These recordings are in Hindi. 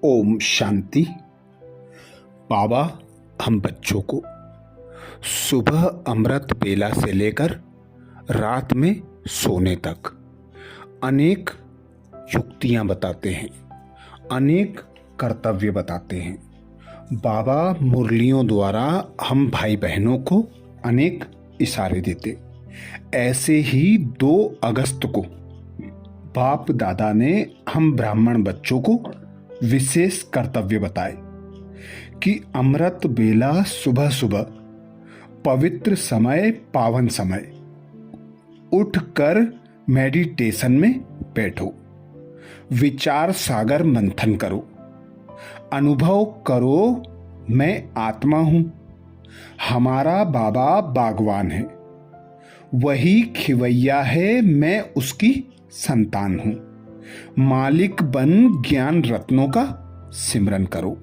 ओम शांति। बाबा हम बच्चों को सुबह अमृत बेला से लेकर रात में सोने तक अनेक युक्तियां बताते हैं, अनेक कर्तव्य बताते हैं। बाबा मुरलियों द्वारा हम भाई बहनों को अनेक इशारे देते। ऐसे ही 2 अगस्त को बाप दादा ने हम ब्राह्मण बच्चों को विशेष कर्तव्य बताए कि अमृत बेला सुबह सुबह पवित्र समय, पावन समय, उठकर मेडिटेशन में बैठो, विचार सागर मंथन करो, अनुभव करो मैं आत्मा हूं, हमारा बाबा बागवान है, वही खिवैया है, मैं उसकी संतान हूं। मालिक बन ज्ञान रत्नों का सिमरन करो।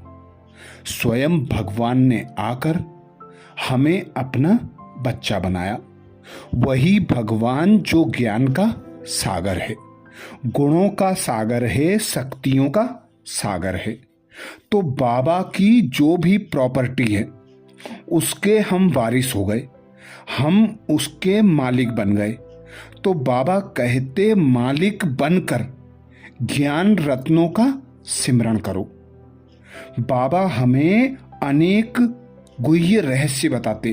स्वयं भगवान ने आकर हमें अपना बच्चा बनाया। वही भगवान जो ज्ञान का सागर है, गुणों का सागर है, शक्तियों का सागर है। तो बाबा की जो भी प्रॉपर्टी है उसके हम वारिस हो गए, हम उसके मालिक बन गए। तो बाबा कहते मालिक बनकर ज्ञान रत्नों का सिमरन करो। बाबा हमें अनेक गुह्य रहस्य बताते,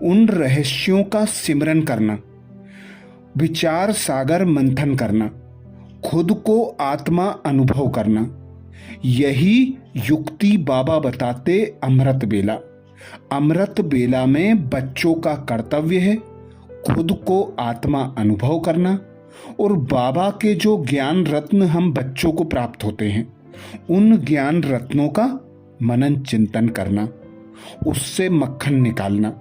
उन रहस्यों का सिमरन करना, विचार सागर मंथन करना, खुद को आत्मा अनुभव करना, यही युक्ति बाबा बताते अमृत बेला। अमृत बेला में बच्चों का कर्तव्य है खुद को आत्मा अनुभव करना, और बाबा के जो ज्ञान रत्न हम बच्चों को प्राप्त होते हैं उन ज्ञान रत्नों का मनन चिंतन करना, उससे मक्खन निकालना।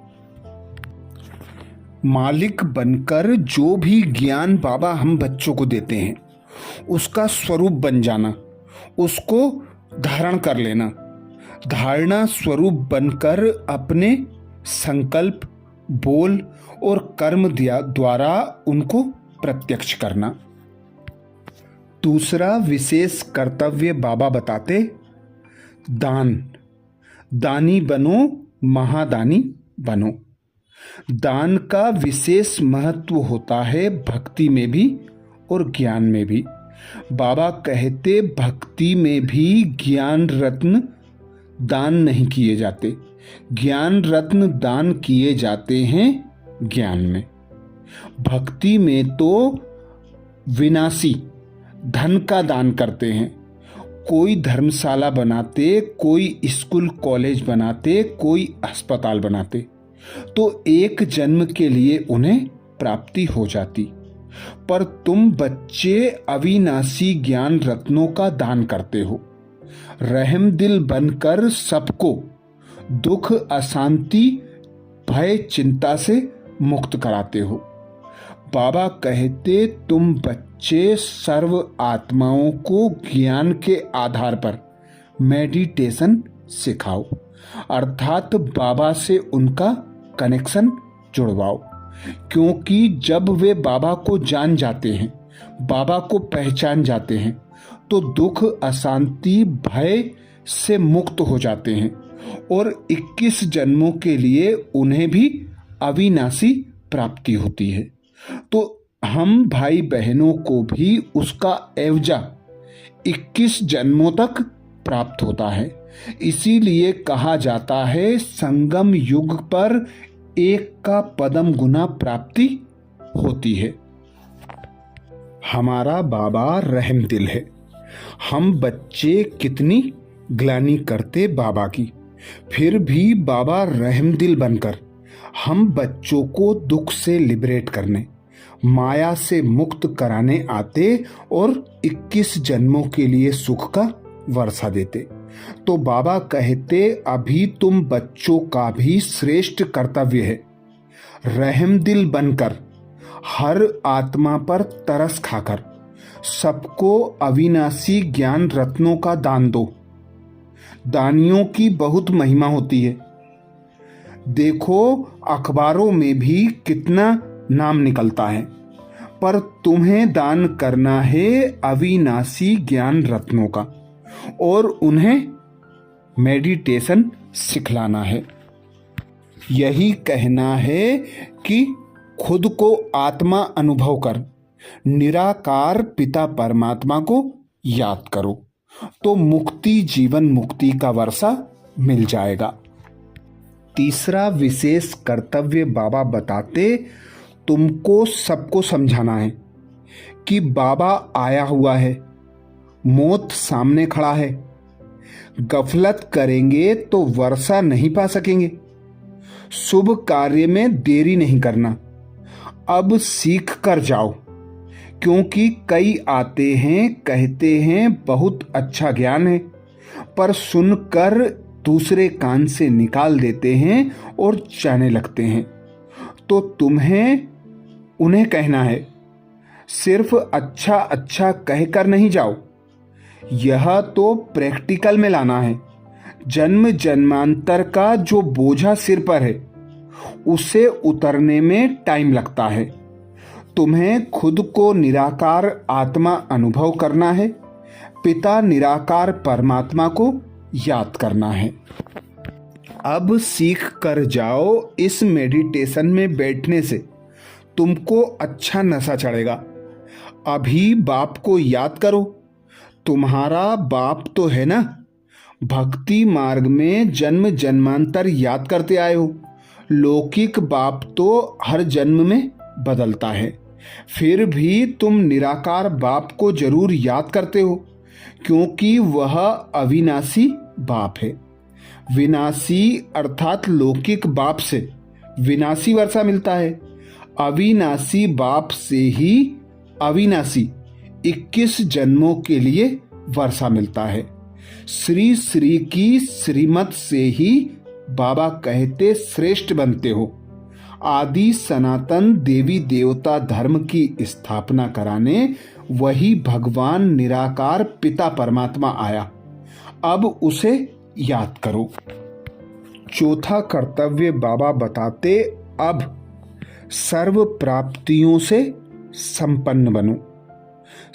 मालिक बनकर जो भी ज्ञान बाबा हम बच्चों को देते हैं उसका स्वरूप बन जाना, उसको धारण कर लेना, धारणा स्वरूप बनकर अपने संकल्प, बोल और कर्म द्वारा उनको प्रत्यक्ष करना। दूसरा विशेष कर्तव्य बाबा बताते दान। दानी बनो, महादानी बनो। दान का विशेष महत्व होता है भक्ति में भी और ज्ञान में भी। बाबा कहते भक्ति में भी ज्ञान रत्न दान नहीं किए जाते, ज्ञान रत्न दान किए जाते हैं ज्ञान में। भक्ति में तो विनाशी धन का दान करते हैं, कोई धर्मशाला बनाते, कोई स्कूल कॉलेज बनाते, कोई अस्पताल बनाते, तो एक जन्म के लिए उन्हें प्राप्ति हो जाती। पर तुम बच्चे अविनाशी ज्ञान रत्नों का दान करते हो, रहम दिल बनकर सबको दुख, अशांति, भय, चिंता से मुक्त कराते हो। बाबा कहते तुम बच्चे सर्व आत्माओं को ज्ञान के आधार पर मेडिटेशन सिखाओ, अर्थात बाबा से उनका कनेक्शन जुड़वाओ। क्योंकि जब वे बाबा को जान जाते हैं, बाबा को पहचान जाते हैं, तो दुख, अशांति, भय से मुक्त हो जाते हैं और 21 जन्मों के लिए उन्हें भी अविनाशी प्राप्ति होती है। तो हम भाई बहनों को भी उसका एवजा 21 जन्मों तक प्राप्त होता है। इसीलिए कहा जाता है संगम युग पर एक का पदम गुना प्राप्ति होती है। हमारा बाबा रहम दिल है। हम बच्चे कितनी ग्लानि करते बाबा की, फिर भी बाबा रहम दिल बनकर हम बच्चों को दुख से लिबरेट करने, माया से मुक्त कराने आते और 21 जन्मों के लिए सुख का वर्षा देते। तो बाबा कहते अभी तुम बच्चों का भी श्रेष्ठ कर्तव्य है रहम दिल बनकर हर आत्मा पर तरस खाकर सबको अविनाशी ज्ञान रत्नों का दान दो। दानियों की बहुत महिमा होती है। देखो अखबारों में भी कितना नाम निकलता है, पर तुम्हें दान करना है अविनाशी ज्ञान रत्नों का। और उन्हें मेडिटेशन सिखलाना है। यही कहना है कि खुद को आत्मा अनुभव कर निराकार पिता परमात्मा को याद करो तो मुक्ति, जीवन मुक्ति का वर्षा मिल जाएगा। तीसरा विशेष कर्तव्य बाबा बताते, तुमको सबको समझाना है कि बाबा आया हुआ है, मौत सामने खड़ा है। गफलत करेंगे तो वर्षा नहीं पा सकेंगे। शुभ कार्य में देरी नहीं करना, अब सीख कर जाओ, क्योंकि कई आते हैं, कहते हैं बहुत अच्छा ज्ञान है, पर सुनकर दूसरे कान से निकाल देते हैं और जाने लगते हैं। तो तुम्हें उन्हें कहना है, सिर्फ अच्छा अच्छा कहकर नहीं जाओ, यह तो प्रैक्टिकल में लाना है। जन्म जन्मांतर का जो बोझा सिर पर है उसे उतरने में टाइम लगता है। तुम्हें खुद को निराकार आत्मा अनुभव करना है, पिता निराकार परमात्मा को याद करना है। अब सीख कर जाओ, इस मेडिटेशन में बैठने से तुमको अच्छा नशा चढ़ेगा। अभी बाप को याद करो, तुम्हारा बाप तो है ना। भक्ति मार्ग में जन्म जन्मांतर याद करते आए हो। लौकिक बाप तो हर जन्म में बदलता है, फिर भी तुम निराकार बाप को जरूर याद करते हो, क्योंकि वह अविनाशी बाप है। विनाशी अर्थात लौकिक बाप से विनाशी वर्षा मिलता है। अविनाशी बाप से ही अविनाशी 21 जन्मों के लिए वर्षा मिलता है। श्री श्री की श्रीमत से ही बाबा कहते श्रेष्ठ बनते हो। आदि सनातन देवी देवता धर्म की स्थापना कराने वही भगवान निराकार पिता परमात्मा आया, अब उसे याद करो। चौथा कर्तव्य बाबा बताते, अब सर्व प्राप्तियों से संपन्न बनो,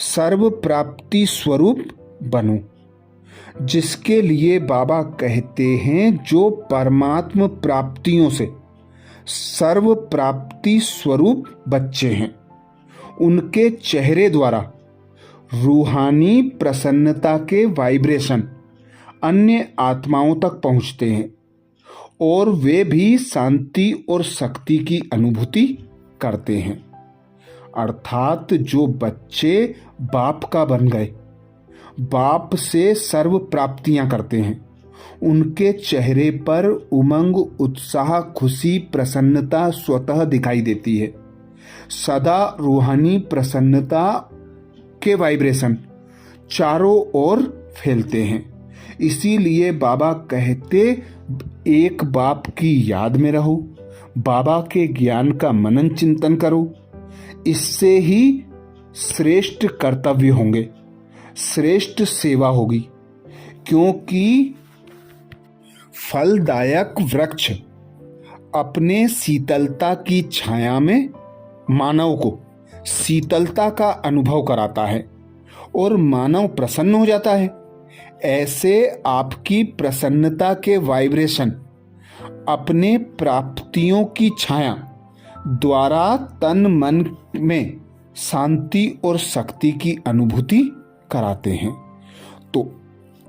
सर्व प्राप्ति स्वरूप बनो, जिसके लिए बाबा कहते हैं जो परमात्म प्राप्तियों से सर्व प्राप्ति स्वरूप बच्चे हैं, उनके चेहरे द्वारा रूहानी प्रसन्नता के वाइब्रेशन अन्य आत्माओं तक पहुंचते हैं और वे भी शांति और शक्ति की अनुभूति करते हैं। अर्थात जो बच्चे बाप का बन गए, बाप से सर्व प्राप्तियां करते हैं, उनके चेहरे पर उमंग, उत्साह, खुशी, प्रसन्नता स्वतः दिखाई देती है। सदा रूहानी प्रसन्नता के वाइब्रेशन चारों ओर फैलते हैं। इसीलिए बाबा कहते, एक बाप की याद में रहो, बाबा के ज्ञान का मनन चिंतन करो। इससे ही श्रेष्ठ कर्तव्य होंगे, श्रेष्ठ सेवा होगी, क्योंकि फलदायक वृक्ष अपने शीतलता की छाया में मानव को शीतलता का अनुभव कराता है और मानव प्रसन्न हो जाता है। ऐसे आपकी प्रसन्नता के वाइब्रेशन अपने प्राप्तियों की छाया द्वारा तन मन में शांति और शक्ति की अनुभूति कराते हैं। तो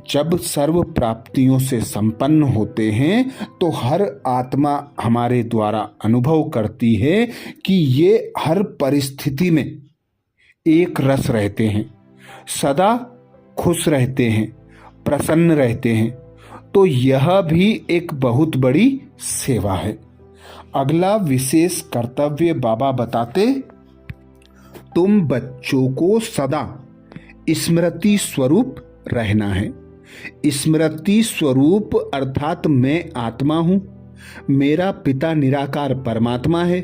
जब सर्व प्राप्तियों से संपन्न होते हैं तो हर आत्मा हमारे द्वारा अनुभव करती है कि ये हर परिस्थिति में एक रस रहते हैं, सदा खुश रहते हैं, प्रसन्न रहते हैं। तो यह भी एक बहुत बड़ी सेवा है। अगला विशेष कर्तव्य बाबा बताते, तुम बच्चों को सदा स्मृति स्वरूप रहना है। स्मृति स्वरूप अर्थात मैं आत्मा हूं, मेरा पिता निराकार परमात्मा है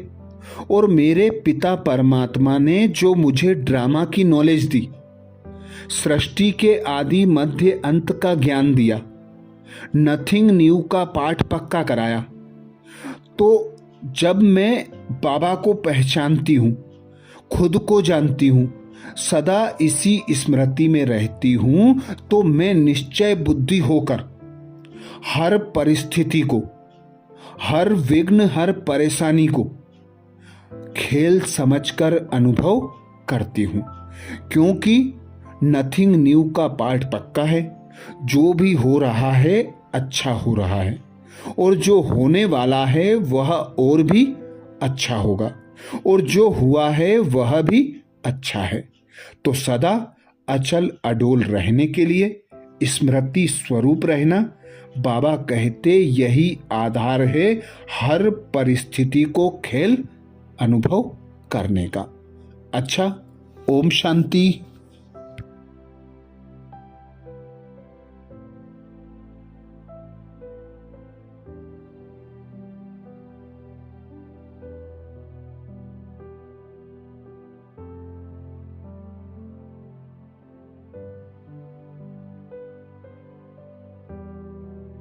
और मेरे पिता परमात्मा ने जो मुझे ड्रामा की नॉलेज दी, सृष्टि के आदि मध्य अंत का ज्ञान दिया, नथिंग न्यू का पाठ पक्का कराया। तो जब मैं बाबा को पहचानती हूँ, खुद को जानती हूँ, सदा इसी स्मृति में रहती हूं तो मैं निश्चय बुद्धि होकर हर परिस्थिति को, हर विघ्न, हर परेशानी को खेल समझकर अनुभव करती हूं, क्योंकि नथिंग न्यू का पाठ पक्का है। जो भी हो रहा है अच्छा हो रहा है, और जो होने वाला है वह और भी अच्छा होगा, और जो हुआ है वह भी अच्छा है। तो सदा अचल अडोल रहने के लिए स्मृति स्वरूप रहना, बाबा कहते यही आधार है हर परिस्थिति को खेल अनुभव करने का। अच्छा, ओम शांति।